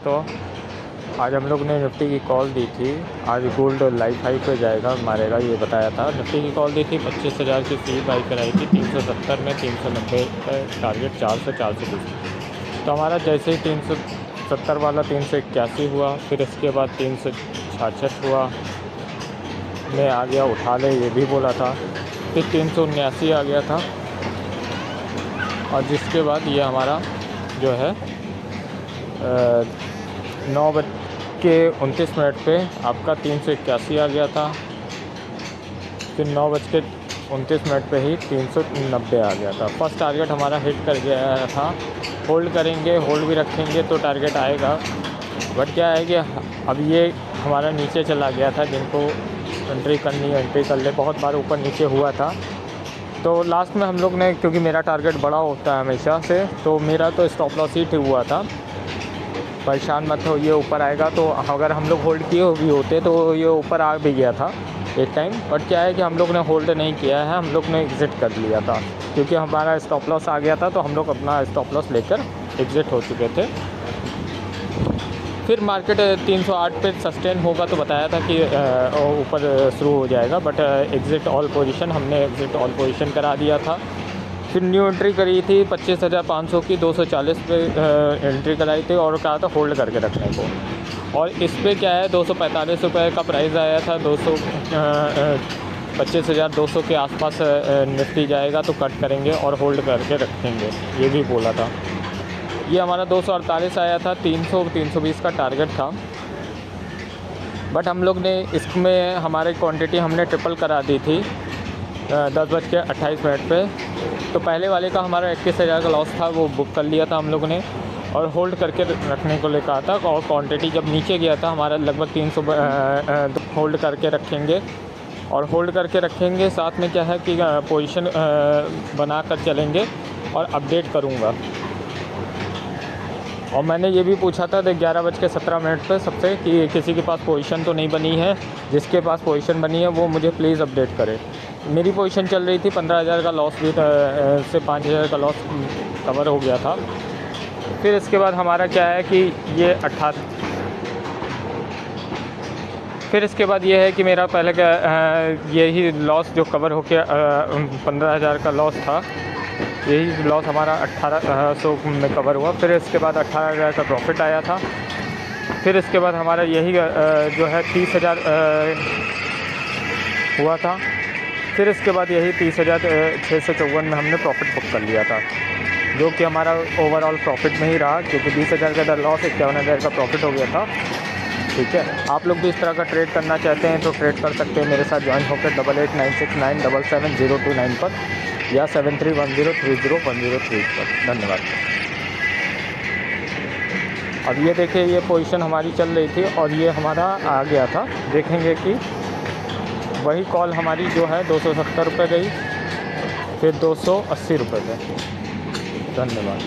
दोस्तों, आज हम लोग ने निफ्टी की कॉल दी थी। आज गोल्ड लाइफ हाई पे जाएगा, मारेगा, ये बताया था। निफ्टी की कॉल दी थी, 25,000 की सी बाई कराई थी, 370 में 390 टारगेट, 400 420। तो हमारा जैसे ही 370 वाला 381 हुआ, फिर इसके बाद 366 हुआ में आ गया, उठा ले, ये भी बोला था। फिर 379 आ गया था, और जिसके बाद ये हमारा जो है 9:29 पे आपका 381 आ गया था। फिर 9:29 पे ही 390 आ गया था। फर्स्ट टारगेट हमारा हिट कर गया था। होल्ड करेंगे, होल्ड भी रखेंगे तो टारगेट आएगा। बट क्या है कि अब ये हमारा नीचे चला गया था। जिनको एंट्री करनी है एंट्री कर ले, बहुत बार ऊपर नीचे हुआ था। तो लास्ट में हम लोग ने, क्योंकि मेरा टारगेट बड़ा होता है हमेशा से, तो मेरा तो स्टॉप लॉस ही हुआ था। परेशान मत हो, ये ऊपर आएगा। तो अगर हम लोग होल्ड किए भी होते तो ये ऊपर आ भी गया था एक टाइम। बट क्या है कि हम लोग ने होल्ड नहीं किया है, हम लोग ने एग्ज़िट कर लिया था, क्योंकि हमारा स्टॉप लॉस आ गया था। तो हम लोग अपना स्टॉप लॉस लेकर एग्ज़िट हो चुके थे। फिर मार्केट 308 पे सस्टेन होगा तो बताया था कि ऊपर शुरू हो जाएगा। बट एग्ज़िट ऑल पोजीशन, हमने एग्ज़िट ऑल पोजीशन करा दिया था। फिर न्यू एंट्री करी थी 25,500 की, 240 पे एंट्री कराई थी और कहा था होल्ड करके रखने को। और इस पे क्या है, 245 रुपये का प्राइस आया था। 25,200 के आसपास निफ्टी जाएगा तो कट करेंगे और होल्ड करके रखेंगे, ये भी बोला था। ये हमारा 248 आया था, 320 का टारगेट था। बट हम लोग ने इसमें हमारी क्वांटिटी हमने ट्रिपल करा दी थी 10:28 पे। तो पहले वाले का हमारा 21,000 का लॉस था, वो बुक कर लिया था हम लोग ने और होल्ड करके रखने को लेकर था। और क्वांटिटी जब नीचे गया था हमारा लगभग 300 होल्ड करके रखेंगे और होल्ड करके रखेंगे। साथ में क्या है कि पोजीशन बना कर चलेंगे और अपडेट करूँगा। और मैंने ये भी पूछा था 11:17 पे सबसे कि किसी के पास पोजीशन तो नहीं बनी है, जिसके पास पोजीशन बनी है वो मुझे प्लीज़ अपडेट करे। मेरी पोजीशन चल रही थी, 15,000 का लॉस भी से 5,000 का लॉस कवर हो गया था। फिर इसके बाद हमारा क्या है कि ये फिर इसके बाद ये है कि मेरा पहले का यही लॉस जो कवर हो के 15,000 का लॉस था, यही लॉस हमारा 1800 में कवर हुआ। फिर इसके बाद 18,000 का प्रॉफिट आया था। फिर इसके बाद हमारा यही जो है 30,000 हुआ था। फिर इसके बाद यही 30,654 में हमने प्रॉफिट बुक कर लिया था, जो कि हमारा ओवरऑल प्रॉफिट में ही रहा, क्योंकि 20,000 का लॉस 51,000 का प्रॉफिट हो गया था। ठीक है, आप लोग भी इस तरह का ट्रेड करना चाहते हैं तो ट्रेड कर सकते हैं मेरे साथ ज्वाइन होकर 8896977029 पर या 7310301003 पर। धन्यवाद। अब ये देखिए, ये पोजीशन हमारी चल रही थी और ये हमारा आ गया था। देखेंगे कि वही कॉल हमारी जो है 270 रुपये गई, फिर 280 रुपये पे। धन्यवाद।